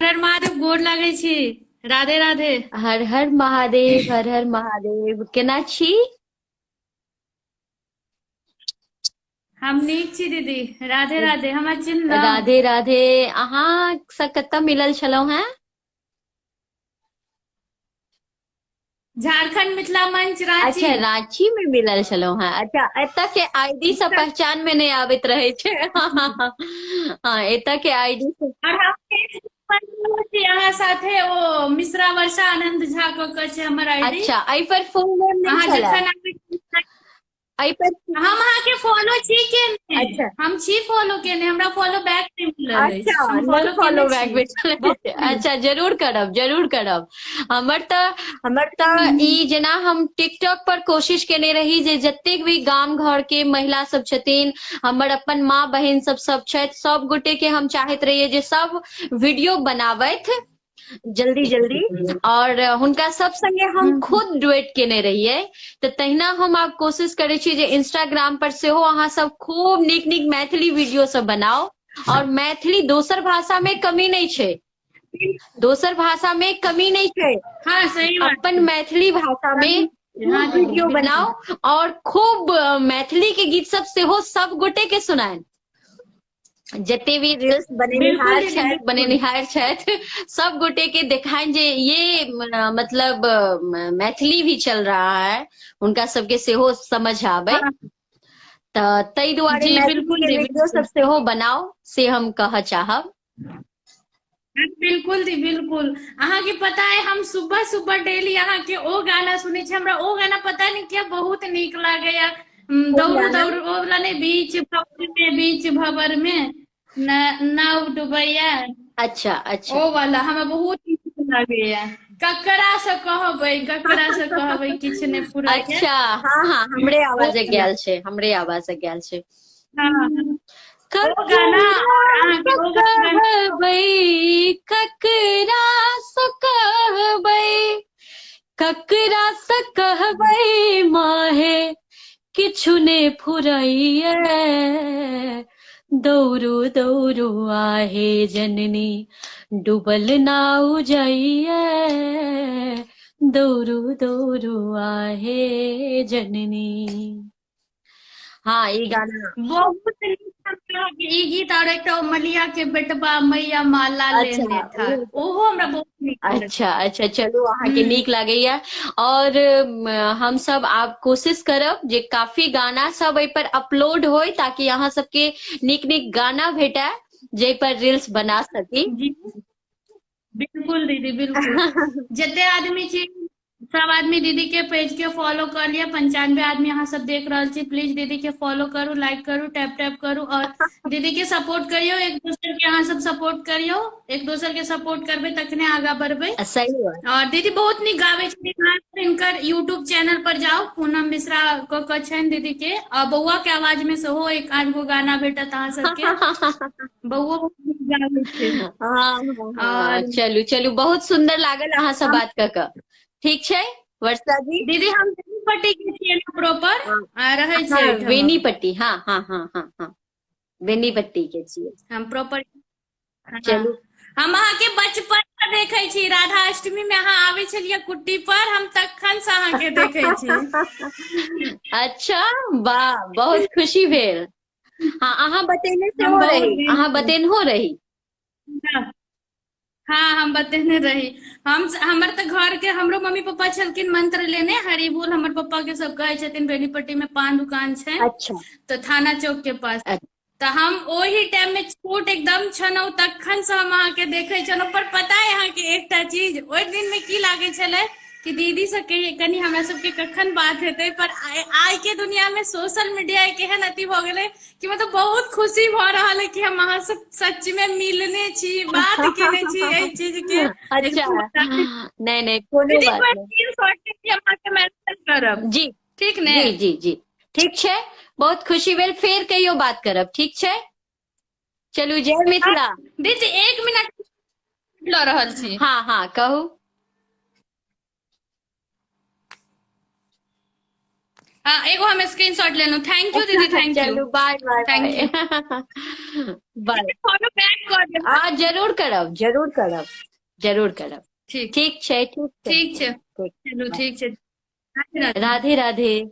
हर महादेव, गोर लागै छी। राधे राधे। हर हर महादेव, हर हर महादेव। केना छी? हम नीक छी दीदी। राधे राधे। हमरा चिन्हलहुँ? राधे राधे। अहाँ से कतऽ मिलल छलहुँ हैं? झारखंड मिथिला मंच, रांची। अच्छा, रांची में मिलल छलहुँ हैं। अच्छा, एतऽ के आईडी से पहचान में नहीं आबैत रहे छे। हाँ, एतऽ के आईडी से। और हम फेसबुक पर मिलल छी अहाँ साथे। ओ मिश्रा वर्षा आनंद झा क के छै हमर आईडी। अच्छा, एहि पर फुल नेम नहीं अहाँ छला? जखन आबै छी एहि पर। हम अहाँ के फॉलो छी केने। अच्छा हम छी फॉलो केने, हमरा फॉलो बैक नहीं मिलल अच्छा, अछि। हम नहीं फॉलो फॉलो केने बैक छी। भेटल बहुत अछि। नीक। अच्छा, जरूर करब, जरूर करब। हमर तऽ ई जेना हम टिकटॉक पर कोशिश केने रही जे जतेक भी गाम घर के महिला सब छथिन, हमर अपन माँ बहिन सब छथि, सब गोटे के हम चाहैत रहियै जे सब वीडियो बनाबथि जल्दी जल्दी, और हुनका सब संगे हम खुद डुएट केने रहियै। तऽ तहिना हम आब कोशिश करै छी जे इंस्टाग्राम पर सेहो अहाँ सब खूब नीक नीक मैथिली वीडियो सब बनाओ। और मैथिली दोसर भाषा में कमी नहीं छै, दोसर भाषा में कमी नहीं छै। हाँ सही बात अपन है। मैथिली भाषा में हाँ खूब दीदी वीडियो बिल्कुल। बनाओ, और खूब मैथिली के गीत सब सेहो सब गोटे के सुनाएं। जते भी रील्स बिल्कुल बनेनिहार दीदी छथि, बिल्कुल। सब गोटे के दिखाएं जे ये मतलब मैथिली भी चल रहा है, उनका सबके सेहो समझ आबै। हाँ तऽ ताहि दुआरे जी मैथिली बिल्कुल के दी वीडियो सब बिल्कुल। सेहो बनाओ, से हम कहऽ चाहब। बिल्कुल दी बिल्कुल। अहाँ के पता है हम सुबह सुबह डेली अहाँ के ओ गाना सुनै छी। हमरा ओ गाना पता नहीं क्या बहुत नीक लागैया। कोन दौड़ू गाना? दौड़ू ओ वाला नहीं, बीच भंवर में, बीच भंवर में नाव डुबैया। अच्छा अच्छा। ओ वाला हमरा बहुत नीक लागैया। ककरा से कहबै किछ नहीं फुराइया। अच्छा, हाँ हाँ, हमरे ओ आवाज वाला। गेल छै, हमरे आवाज गेल छै। हाँ ओ गाना। और ककरा अहाँ के से ओ गाना। कहबै, ककरा से कहबै, ककरा से कहबै माहे किछु ने फुरैया। दौड़ू दौड़ू आहे जननी, डूबल नाउ जाइया। दौड़ू दौड़ू आहे जननी। हाँ, ये गाना। बहुत नीक हमरा के ई गीत। और एकटा ओ मलिया के बेटवा मैया माला अच्छा लेने ठाड़, ओहो हमरा बहुत नीक लगैया। अच्छा अच्छा, चलू अहाँके हम्म। नीक लागैया। और हम सब आब कोशिश करब जे काफी गाना सब एहि पर अपलोड होय, ताकि अहाँ सबके नीक नीक गाना भेटय जै पर रील्स बना सकी। जी बिल्कुल दीदी बिल्कुल। जते आदमी छी सब आदमी दीदी के पेज के फॉलो कर लिया। 95 आदमी अहाँ सब देख रहल छी। प्लीज दीदी के फॉलो करू, लाइक करू, टैप टैप करू और दीदी के सपोर्ट करियो। एक दूसरे के अहाँ सब सपोर्ट करियो। एक दूसरे के सपोर्ट करबे तखने आगा बढ़बे। सही बात। और दीदी बहुत नीक गाबै छथिन। अहाँ इनकर यूट्यूब चैनल पर जाओ, पूनम मिश्रा क के छनि दीदी के। और बौआ के आवाज में सेहो एक आध गो गाना भेटत अहाँ सबके। बौओ बहुत नीक गाबै छै। हाँ हाँ हाँ, और चलू चलू, बहुत सुंदर लागल अहाँ से हम बात कऽ कऽ। ठीक छै वर्षा जी। दीदी हम बेनीपट्टी के छियै ने प्रॉपर। हाँ रहै छियै हाँ, एहिठमा। बेनीपट्टी, हाँ हाँ हाँ हाँ हाँ, बेनीपट्टी के छियै। हम प्रॉपर। हाँ चलू। हम अहाँ के बचपन से देखे छी। राधा अष्टमी में अहाँ आबै छलियै कुट्टी पर, हम तखन से अहाँ के देखे छी। अच्छा, वाह, बहुत खुशी भेल। हाँ, अहाँ बतेने हम सेहो बहुत रही, दिन अहाँ से। बतेनहो रही। हाँ हम बतेने रही। हमर तऽ घर के हमरो मम्मी पापा छलखिन मंत्र लेने हरि बोल। हमर पप्पा के सब कहै छथिन। बेनीपट्टी में पान दुकान छै अच्छा तो थाना चौक के पास। अच्छा। तऽ हम ओही टाइम में छोट एकदम छलहुँ, तखन से हम अहाँके देखै छलहुँ। पर पता है अहाँके एकटा चीज ओहि दिन में की लागै छलै कि दीदी से कनी हमरा सबके कखन बात हेतै। पर आइ के दुनिया में सोशल मीडिया एक एहन अथी भऽ गेलै कि मतलब बहुत खुशी भऽ रहल है कि हम अहाँ सब सच में मिलने छी, बात केने छी एहि चीज के। अच्छा, एकदम मजा आबै छै। नहीं नहीं, कोनो दीदी बात पर नहीं। हम अहाँके मैसेज करब। जी ठीक ने? जी जी जी, ठीक छै। बहुत खुशी भेल, फेर कहियो बात करब, ठीक छै। चलू, जय मिथिला। दीदी 1 मिनट लऽ रहल छी। हाँ हाँ, कहू। हाँ, एगो हम स्क्रीनशॉट लेलहुँ। थैंक यू दीदी, थैंक यू, चलू बाय बाय थैंक यू। बाय। फॉलो बैक कर देब। हाँ जरूर करब, जरूर करब, जरूर करब। ठीक, ठीक छै, ठीक छै, ठीक छै, ठीक। चलू ठीक छै, राधे राधे। राधे राधे।